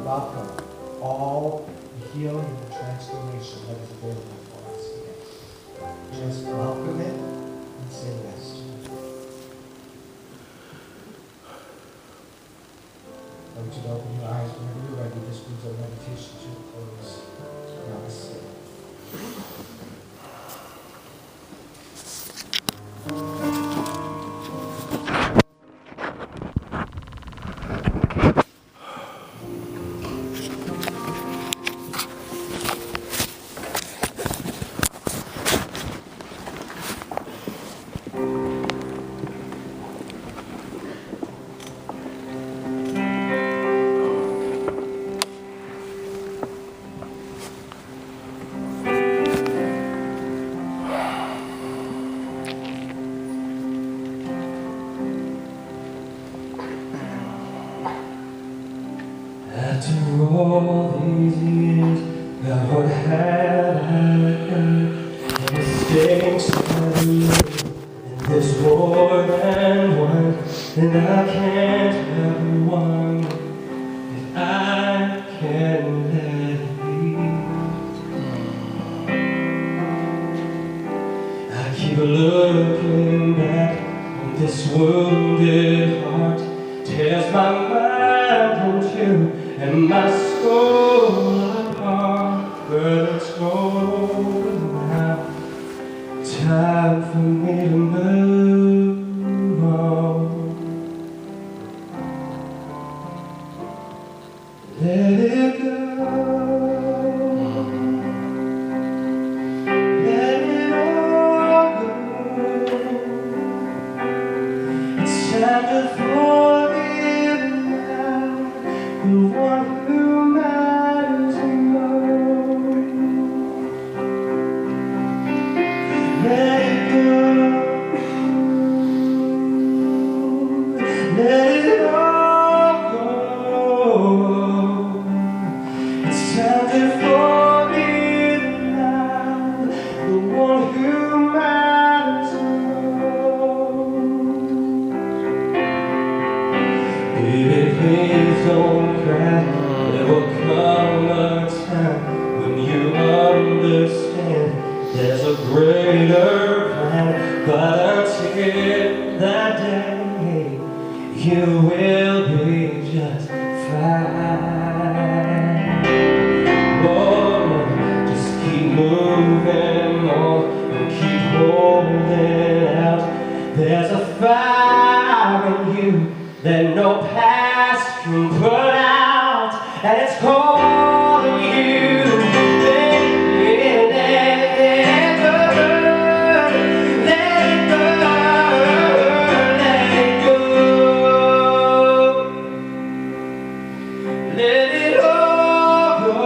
welcome all the healing and the transformation that is available for us today. Just welcome it and say yes to it. I want you to open your eyes whenever you're ready. This brings our meditation to a close. Namaste. All these years, God, what have I done? The mistakes I made, and there's more than one, and I can't help one if I can let it be. I keep looking back on this wounded heart, tears my mind in two, and my soul apart, but it's over now. Time for me to move on. Let it go. Let it all go. It's time to forgive now. The one who matters most. Let it go. Let it all go. It's time to forgive now. The one who matters most. Baby, please don't cry. There will come a time when you understand there's a greater plan. But until that day, you will be just fine. Oh, just keep moving on and keep holding out. There's a fire in you that no past can put out, and it's calling you. Let it go, let it go, let it go. Let it all go.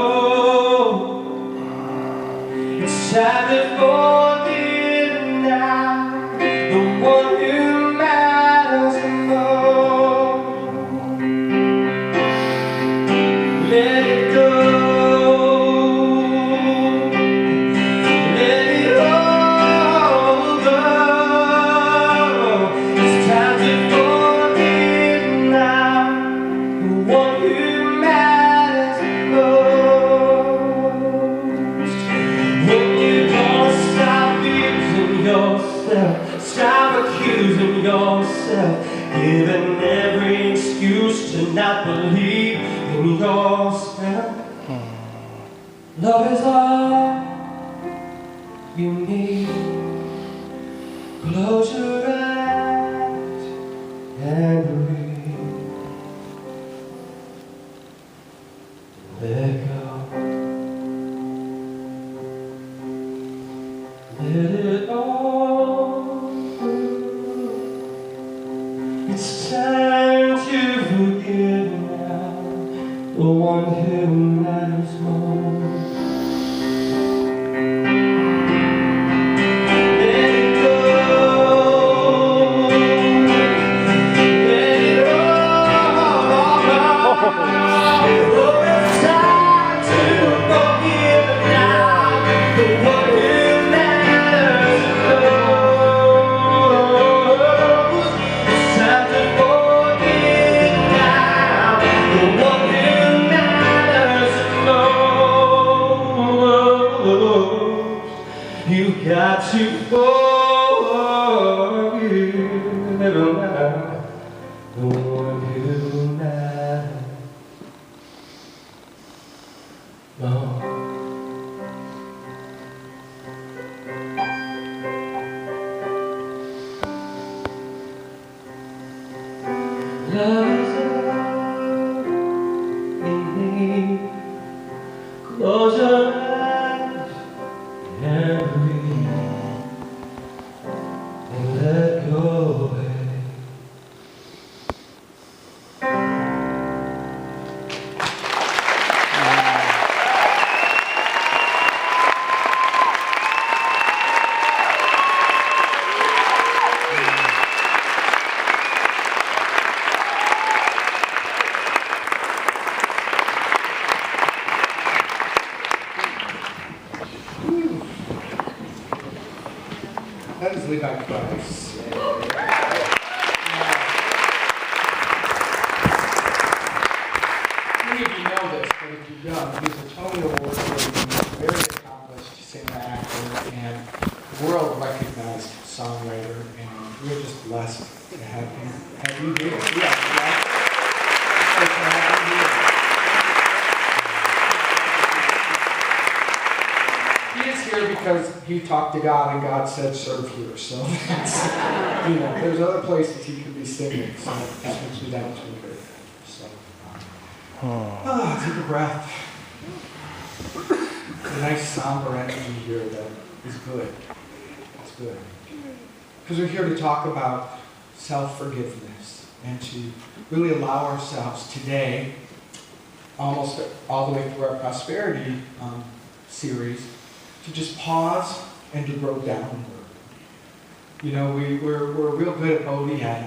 It's time to forgive now. The one who matters the most. Let it go. Let it all go. It's time to forgive now. The one who matters most. When you're gonna stop abusing yourself, stop accusing yourself, giving every excuse to not believe in yourself. Love is all you need. Close your eyes and breathe. Let go. Let it all go. It's time to forgive now. The one who matters most. Let it go. Let it all go. Oh, it's time to forgive now. The one who matters most. It's time to forgive now. The one who matters. is Levi Kreis. Many of you know this, but if you don't, he's a Tony Award-winning, very accomplished singer, actor, and world-recognized songwriter, and we're just blessed to have you here. Yeah. He is here because he talked to God and God said serve here. So that's, there's other places he could be singing. So that makes me down to him. So take a breath. A nice somber energy here that is good. It's good. Because we're here to talk about self-forgiveness and to really allow ourselves today, almost all the way through our prosperity series, to just pause and to grow downward. We're real good at Bodhi at,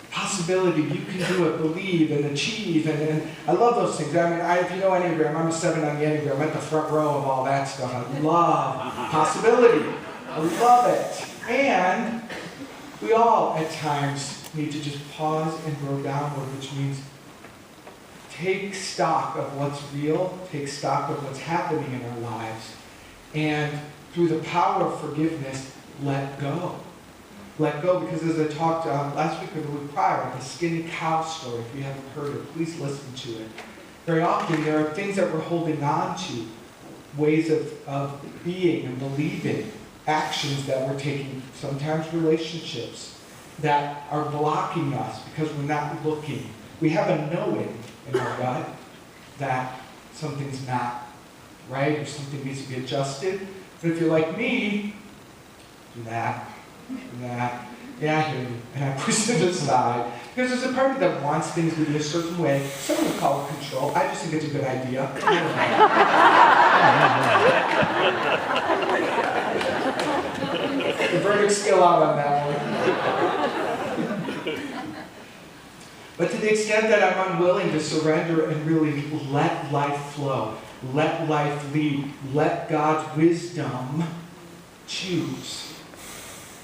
possibility, you can do it, believe and achieve, and I love those things. I mean, if you know Enneagram, I'm a 7 on the Enneagram. I'm at the front row of all that stuff. I love possibility. I love it. And we all, at times, need to just pause and grow downward, which means take stock of what's real, take stock of what's happening in our lives, and through the power of forgiveness, let go. Let go, because as I talked last week or the week prior, the skinny cow story, if you haven't heard it, please listen to it. Very often there are things that we're holding on to, ways of being and believing, actions that we're taking, sometimes relationships, that are blocking us because we're not looking. We have a knowing in our gut that something's not right or something needs to be adjusted. But if you're like me, do that. Yeah, I hear you. And I push it aside. Because there's a part of me that wants things to be a certain way. Some would call it control. I just think it's a good idea. The verdict's still out on that one. But to the extent that I'm unwilling to surrender and really let life flow, let life lead, let God's wisdom choose.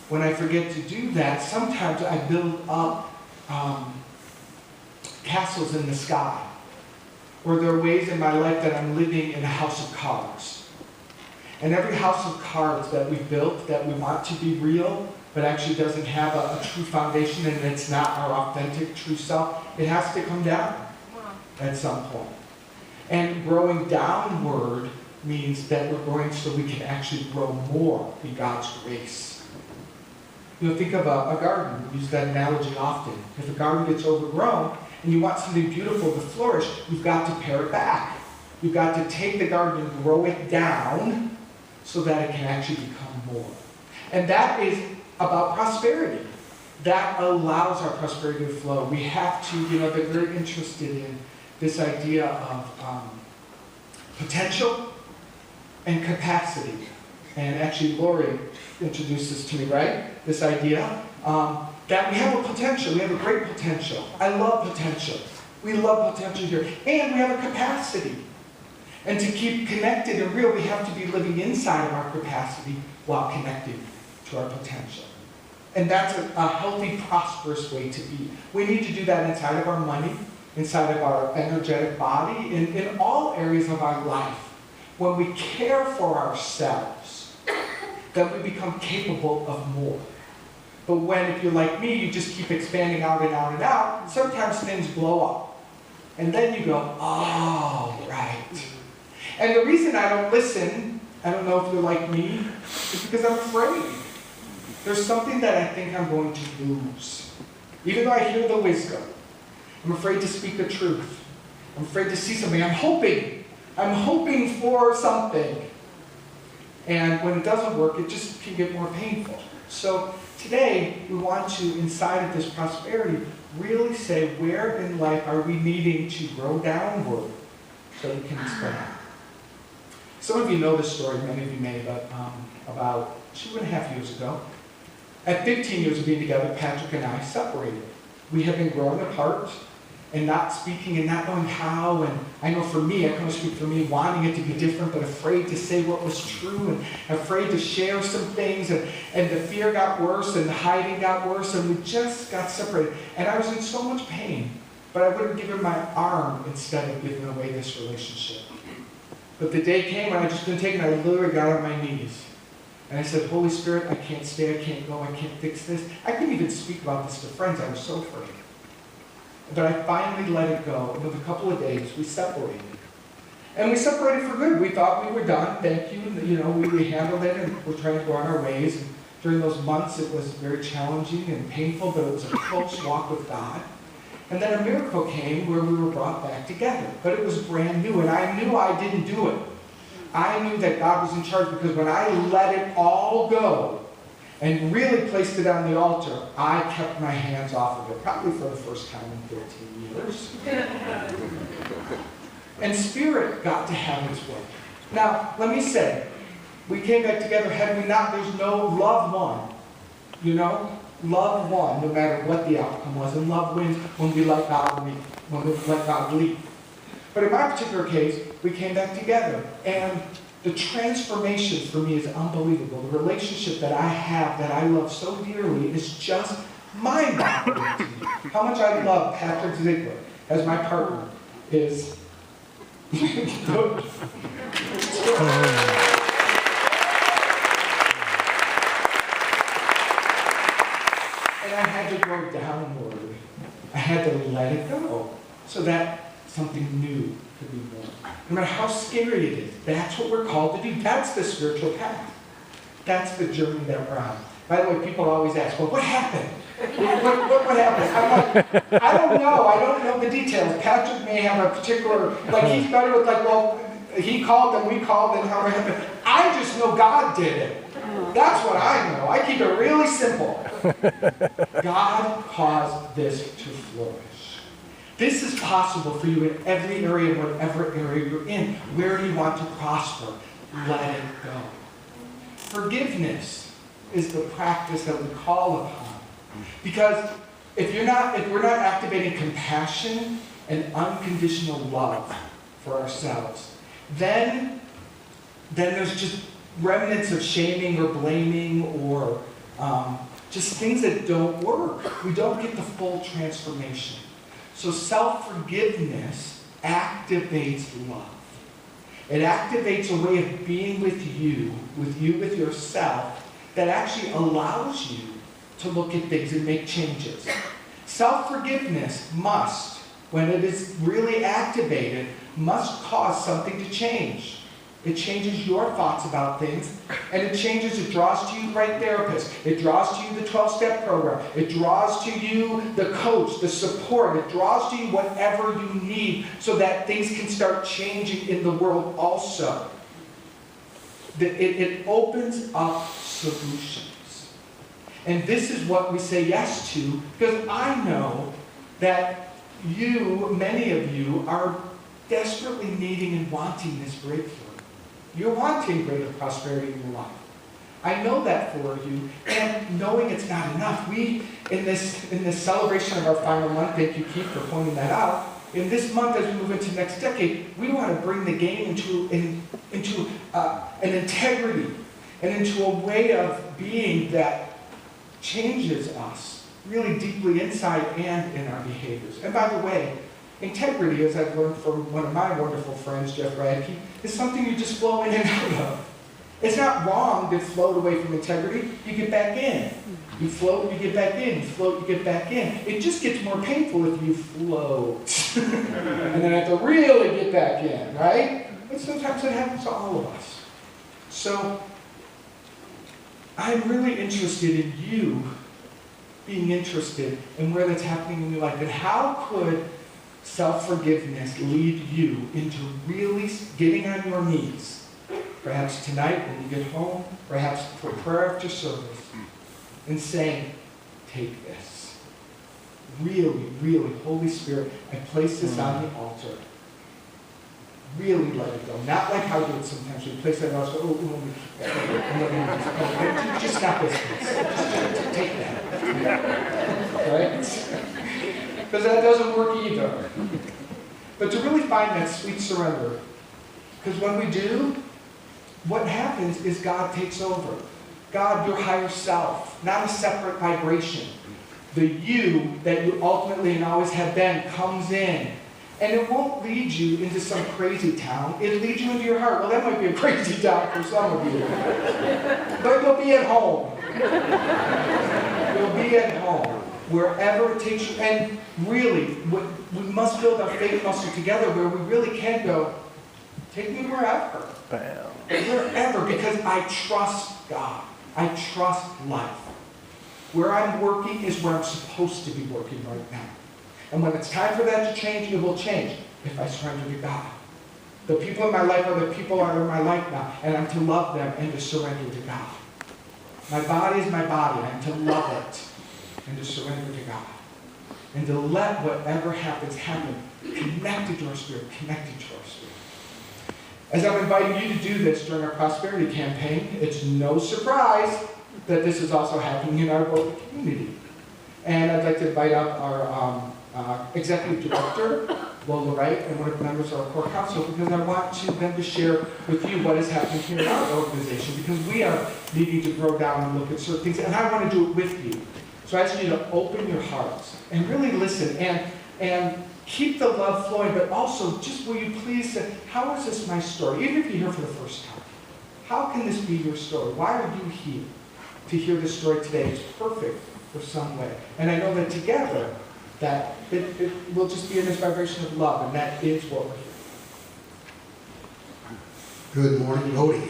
When I forget to do that, sometimes I build up castles in the sky. Or there are ways in my life that I'm living in a house of cards. And every house of cards that we've built that we want to be real, but actually doesn't have a true foundation and it's not our authentic true self, it has to come down at some point. And growing downward means that we're growing so we can actually grow more in God's grace. Think of a garden. We use that analogy often. If a garden gets overgrown and you want something beautiful to flourish, you've got to pare it back. You've got to take the garden and grow it down so that it can actually become more. And that is about prosperity. That allows our prosperity to flow. We have to, they're very interested in this idea of potential and capacity. And actually, Lori introduced this to me, right? This idea that we have a potential. We have a great potential. I love potential. We love potential here. And we have a capacity. And to keep connected and real, we have to be living inside of our capacity while connecting to our potential. And that's a healthy, prosperous way to be. We need to do that inside of our money, inside of our energetic body, in all areas of our life. When we care for ourselves, that we become capable of more. But when, if you're like me, you just keep expanding out and out and out, sometimes things blow up. And then you go, oh, right. And the reason I don't listen, I don't know if you're like me, is because I'm afraid. There's something that I think I'm going to lose. Even though I hear the wisdom, I'm afraid to speak the truth. I'm afraid to see something. I'm hoping for something. And when it doesn't work, it just can get more painful. So today, we want to, inside of this prosperity, really say where in life are we needing to grow downward so we can expand. Some of you know this story, many of you may, but about 2.5 years ago, at 15 years of being together, Patrick and I separated. We had been growing apart, and not speaking and not knowing how. And I know for me, I can only speak for me, wanting it to be different, but afraid to say what was true and afraid to share some things. And the fear got worse and the hiding got worse, and we just got separated. And I was in so much pain, but I would have given my arm instead of giving away this relationship. But the day came when I just couldn't take it, and I literally got on my knees. And I said, Holy Spirit, I can't stay, I can't go, I can't fix this. I couldn't even speak about this to friends, I was so afraid. But I finally let it go, and with a couple of days, we separated. And we separated for good. We thought we were done, thank you, and, we handled it, and we're trying to go on our ways. And during those months, it was very challenging and painful, but it was a close walk with God. And then a miracle came where we were brought back together. But it was brand new, and I knew I didn't do it. I knew that God was in charge, because when I let it all go and really placed it on the altar, I kept my hands off of it, probably for the first time in 13 years. And Spirit got to have His way. Now, let me say, we came back together, had we not, there's no love won. Love won, no matter what the outcome was. And love wins when we let God lead. When we let God lead. But in my particular case, we came back together. And the transformation for me is unbelievable. The relationship that I have, that I love so dearly, is just mind-boggling to me. How much I love Patrick Ziegler as my partner is good. And I had to go downward. I had to let it go so that something new could be born. No matter how scary it is, that's what we're called to do. That's the spiritual path. That's the journey that we're on. By the way, people always ask, well, what happened? What happened? I'm like, I don't know. I don't know the details. Patrick may have a particular, he's better with well, he called and we called and how it happened. I just know God did it. That's what I know. I keep it really simple. God caused this to flourish. This is possible for you in every area, whatever area you're in. Where do you want to prosper? Let it go. Forgiveness is the practice that we call upon. Because if we're not activating compassion and unconditional love for ourselves, then there's just remnants of shaming or blaming or just things that don't work. We don't get the full transformation. So self-forgiveness activates love. It activates a way of being with yourself, that actually allows you to look at things and make changes. Self-forgiveness must, when it is really activated, must cause something to change. It changes your thoughts about things, and it draws to you the right therapist. It draws to you the 12-step program. It draws to you the coach, the support. It draws to you whatever you need so that things can start changing in the world also. It opens up solutions. And this is what we say yes to, because I know that many of you, are desperately needing and wanting this breakthrough. You're wanting greater prosperity in your life. I know that for you, and knowing it's not enough, we, in this celebration of our final month, thank you, Keith, for pointing that out, in this month as we move into next decade, we want to bring the game into an integrity and into a way of being that changes us really deeply inside and in our behaviors. And by the way, integrity, as I've learned from one of my wonderful friends, Jeff Radke, is something you just flow in and out of. It's not wrong to float away from integrity. You get back in. You float, you get back in. You float, you get back in. It just gets more painful if you float. And then have to really get back in, right? But sometimes it happens to all of us. So, I'm really interested in you being interested in where that's happening in your life. And how could self-forgiveness lead you into really getting on your knees, perhaps tonight when you get home, perhaps for prayer after service, and saying, take this. Really, really, Holy Spirit, I place this on the altar. Really let it go. Not like how we do it sometimes. We place it on the altar, just not this piece. Just take that. Right? because that doesn't work either. But to really find that sweet surrender, because when we do, what happens is God takes over. God, your higher self, not a separate vibration. The you that you ultimately and always have been comes in. And it won't lead you into some crazy town. It'll lead you into your heart. Well, that might be a crazy town for some of you. But you'll be at home. You'll be at home. Wherever it takes you. And really, we must build our faith muscle together where we really can go, take me wherever. Bam. Wherever, because I trust God. I trust life. Where I'm working is where I'm supposed to be working right now. And when it's time for that to change, it will change if I surrender to God. The people in my life are the people that are in my life now, and I'm to love them and to surrender to God. My body is my body, and I'm to love it and to surrender to God. And to let whatever happens happen, connected to our spirit, connected to our spirit. As I'm inviting you to do this during our prosperity campaign, it's no surprise that this is also happening in our Bodhi community. And I'd like to invite up our Executive Director, Levi Kreis, and one of the members of our core council, because I want them to share with you what is happening here in our organization, because we are needing to grow down and look at certain things, and I want to do it with you. So I ask you to open your hearts and really listen and keep the love flowing, but also just will you please say, how is this my story? Even if you're here for the first time, how can this be your story? Why are you here to hear this story today? It's perfect for some way. And I know that together, that it will just be in this vibration of love, and that is what we're here. Good morning, Bodhi.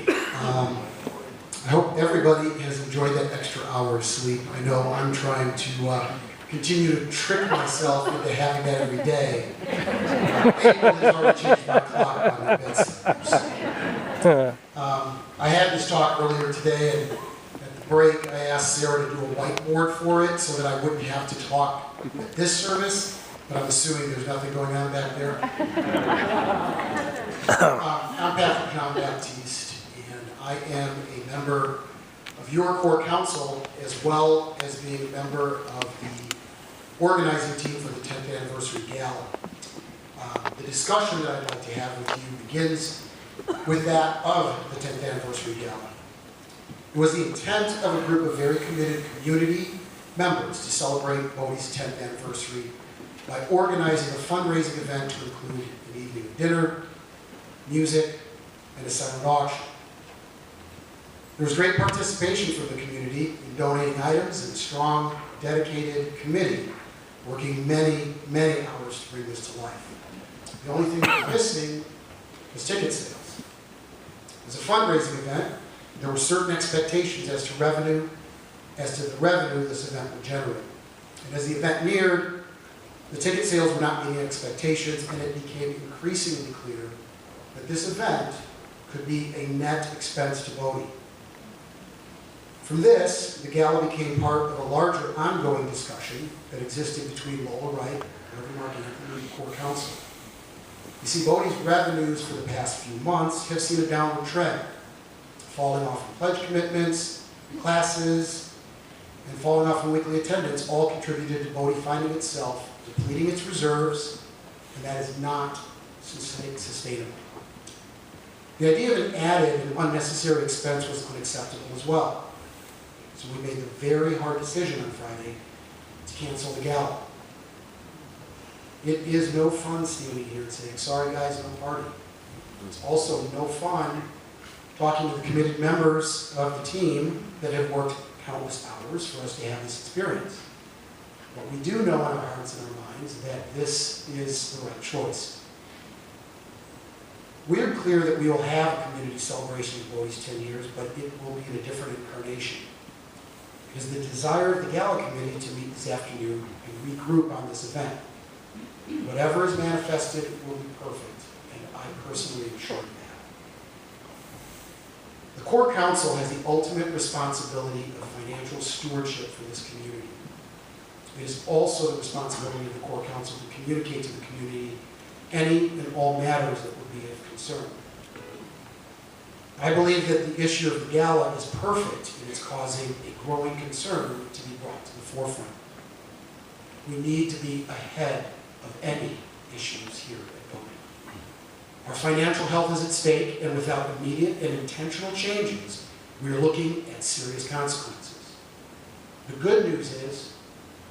I hope everybody has enjoyed that extra hour of sleep. I know I'm trying to continue to trick myself into having that every day. April has already changed my clock on my bedside. I had this talk earlier today, and at the break I asked Sarah to do a whiteboard for it so that I wouldn't have to talk at this service, but I'm assuming there's nothing going on back there. I'm Patrick John Baptiste, and I am a member of your core council, as well as being a member of the organizing team for the 10th anniversary gala. The discussion that I'd like to have with you begins with that of the 10th anniversary gala. It was the intent of a group of very committed community members to celebrate Bodhi's 10th anniversary by organizing a fundraising event to include an evening of dinner, music, and a silent auction. There was great participation from the community in donating items and a strong, dedicated committee working many, many hours to bring this to life. The only thing that was missing was ticket sales. It was a fundraising event. There were certain expectations as to the revenue this event would generate. And as the event neared, the ticket sales were not meeting expectations, and it became increasingly clear that this event could be a net expense to Bodhi. From this, the gala became part of a larger ongoing discussion that existed between Lola Wright, Reverend Mark Anthony, and the core council. You see, Bodhi's revenues for the past few months have seen a downward trend, falling off in pledge commitments, classes, and falling off in weekly attendance all contributed to Bodhi finding itself depleting its reserves, and that is not sustainable. The idea of an added and unnecessary expense was unacceptable as well. So we made the very hard decision on Friday to cancel the gala. It is no fun standing here and saying, sorry guys, no party. It's also no fun talking to the committed members of the team that have worked countless hours for us to have this experience. But we do know in our hearts and our minds that this is the right choice. We are clear that we will have a community celebration of Bodhi's 10 years, but it will be in a different incarnation. It is the desire of the Gala Committee to meet this afternoon and regroup on this event. Whatever is manifested will be perfect, and I personally am sure of that. The Core Council has the ultimate responsibility of financial stewardship for this community. It is also the responsibility of the Core Council to communicate to the community any and all matters that would be of concern. I believe that the issue of the gala is perfect and it's causing a growing concern to be brought to the forefront. we need to be ahead of any issues here at Bodhi. Our financial health is at stake, and without immediate and intentional changes, we are looking at serious consequences. The good news is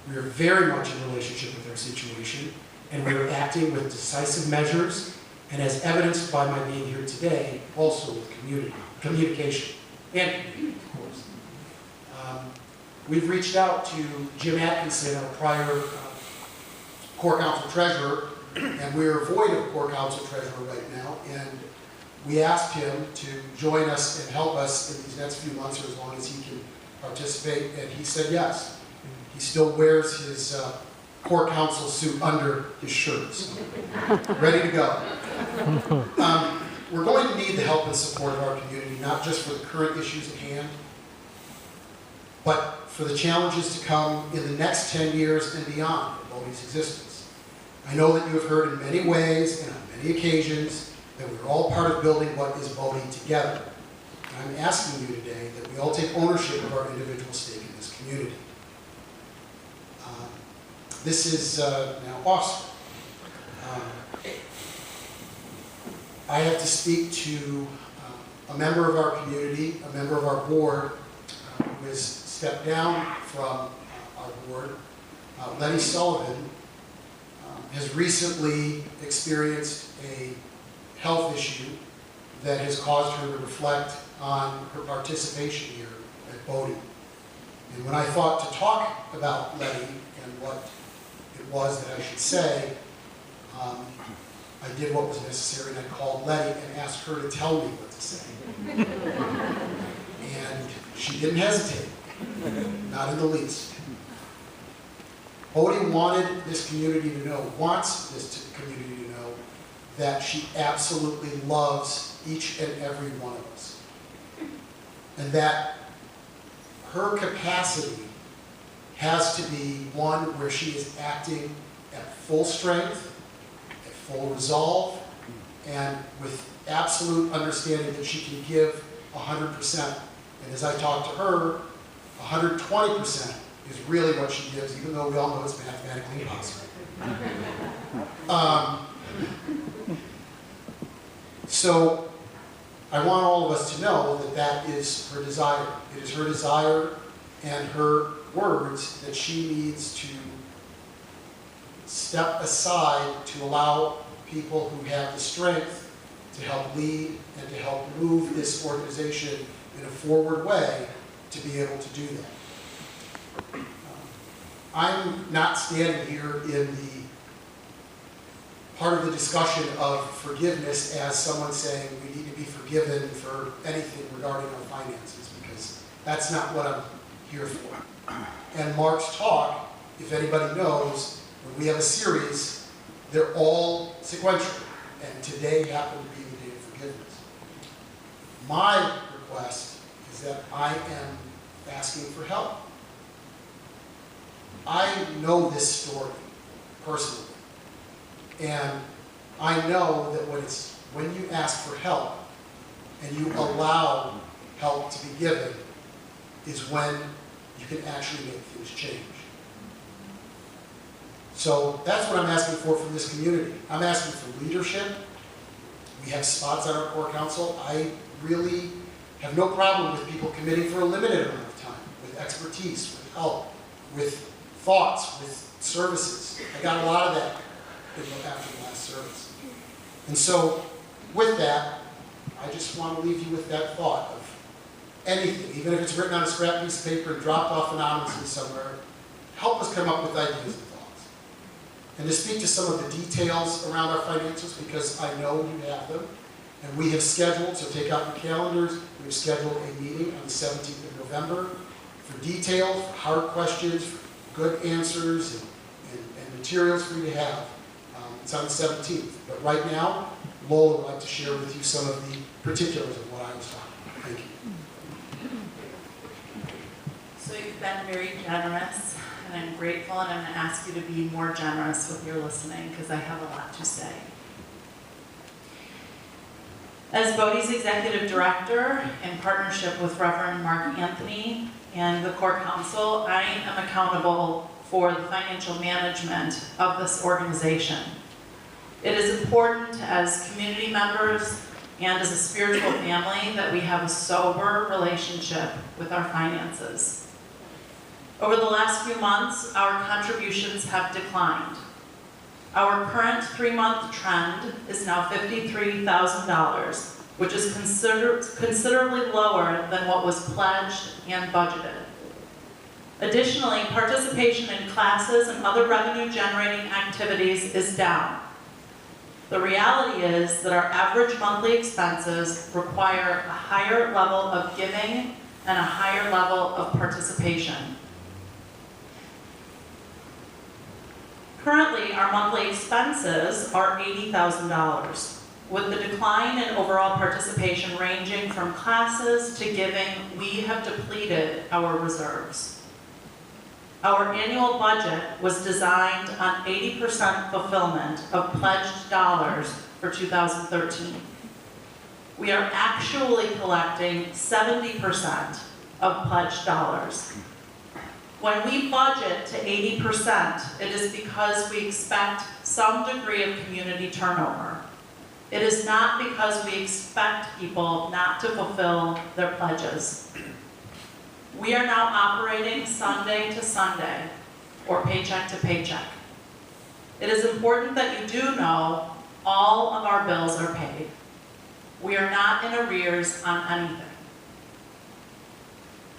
we are very much in relationship with our situation, and we are acting with decisive measures, and as evidenced by my being here today, also with communication, and community, of course. We've reached out to Jim Atkinson, our prior core council treasurer, and we're void of core council treasurer right now, and we asked him to join us and help us in these next few months, or as long as he can participate, and he said yes. He still wears his core council suit under his shirt, so ready to go. We're going to need the help and support of our community, not just for the current issues at hand, but for the challenges to come in the next 10 years and beyond of Bodhi's existence. I know that you have heard in many ways and on many occasions that we're all part of building what is Bodhi together. And I'm asking you today that we all take ownership of our individual stake in this community. This is now awesome. I have to speak to a member of our community, a member of our board, who has stepped down from our board. Letty Sullivan has recently experienced a health issue that has caused her to reflect on her participation here at Bodhi. And when I thought to talk about Letty and what it was that I should say, I did what was necessary, and I called Letty and asked her to tell me what to say. And she didn't hesitate, not in the least. Bodhi wanted this community to know, wants this community to know, that she absolutely loves each and every one of us. And that her capacity has to be one where she is acting at full strength, at full resolve, and with absolute understanding that she can give 100%. And as I talk to her, 120% is really what she gives, even though we all know it's mathematically impossible. So I want all of us to know that that is her desire. It is her desire and her words that she needs to step aside to allow people who have the strength to help lead and to help move this organization in a forward way to be able to do that. I'm not standing here in the part of the discussion of forgiveness as someone saying we need to be forgiven for anything regarding our finances, because that's not what I'm here for. And Mark's talk, if anybody knows, when we have a series, they're all sequential, and today happened to be the day of forgiveness. My request is that I am asking for help. I know this story personally, and I know that when you ask for help and you allow help to be given is when you can actually make things change. So that's what I'm asking for from this community. I'm asking for leadership. We have spots on our core council. I really have no problem with people committing for a limited amount of time, with expertise, with help, with thoughts, with services. I got a lot of that after the last service. And so with that, I just want to leave you with that thought of anything, even if it's written on a scrap piece of paper and dropped off anonymously somewhere, help us come up with ideas and thoughts. And to speak to some of the details around our finances, because I know you have them, and we have scheduled, so take out your calendars, we've scheduled a meeting on the 17th of November for details, for hard questions, for good answers, and materials for you to have. It's on the 17th. But right now, Lola would like to share with you some of the particulars of what I was talking about. Thank you. So you've been very generous, and I'm grateful, and I'm going to ask you to be more generous with your listening, because I have a lot to say. As Bodhi's Executive Director, in partnership with Reverend Mark Anthony and the Core Council, I am accountable for the financial management of this organization. It is important as community members and as a spiritual family that we have a sober relationship with our finances. Over the last few months, our contributions have declined. Our current 3-month trend is now $53,000, which is considerably lower than what was pledged and budgeted. Additionally, participation in classes and other revenue-generating activities is down. The reality is that our average monthly expenses require a higher level of giving and a higher level of participation. Currently, our monthly expenses are $80,000, with the decline in overall participation ranging from classes to giving. We have depleted our reserves. Our annual budget was designed on 80% fulfillment of pledged dollars for 2013. We are actually collecting 70% of pledged dollars. When we budget to 80%, it is because we expect some degree of community turnover. It is not because we expect people not to fulfill their pledges. We are now operating Sunday to Sunday, or paycheck to paycheck. It is important that you do know all of our bills are paid. We are not in arrears on anything.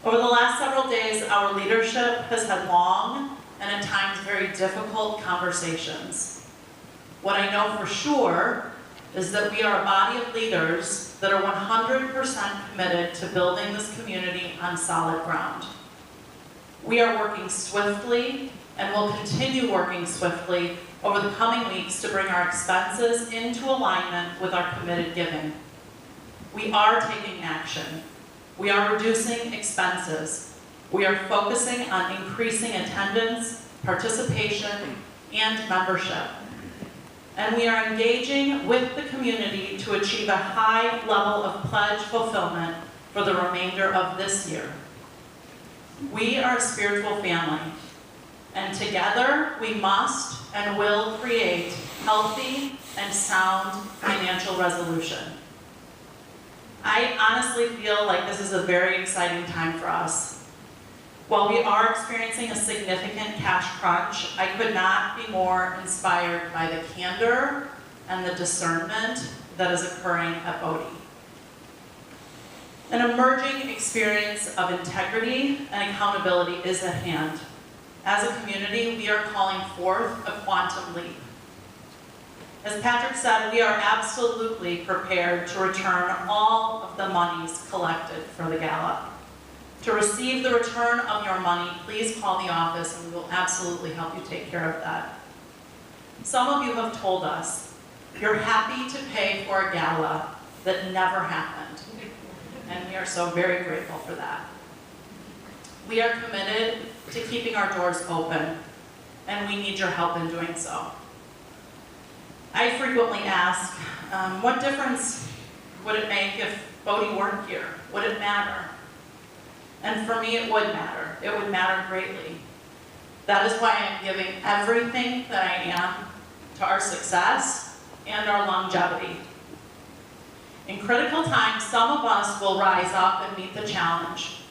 Over the last several days, our leadership has had long and at times very difficult conversations. What I know for sure is that we are a body of leaders that are 100% committed to building this community on solid ground. We are working swiftly and will continue working swiftly over the coming weeks to bring our expenses into alignment with our committed giving. We are taking action. We are reducing expenses. We are focusing on increasing attendance, participation, and membership. And we are engaging with the community to achieve a high level of pledge fulfillment for the remainder of this year. We are a spiritual family, and together we must and will create healthy and sound financial resolution. I honestly feel like this is a very exciting time for us. While we are experiencing a significant cash crunch, I could not be more inspired by the candor and the discernment that is occurring at Bodhi. An emerging experience of integrity and accountability is at hand. As a community, we are calling forth a quantum leap. As Patrick said, we are absolutely prepared to return all of the monies collected for the gala. To receive the return of your money, please call the office and we will absolutely help you take care of that. Some of you have told us you're happy to pay for a gala that never happened, and we are so very grateful for that. We are committed to keeping our doors open, and we need your help in doing so. I frequently ask, what difference would it make if Bodhi weren't here? Would it matter? And for me, it would matter. It would matter greatly. That is why I'm giving everything that I am to our success and our longevity. In critical times, some of us will rise up and meet the challenge.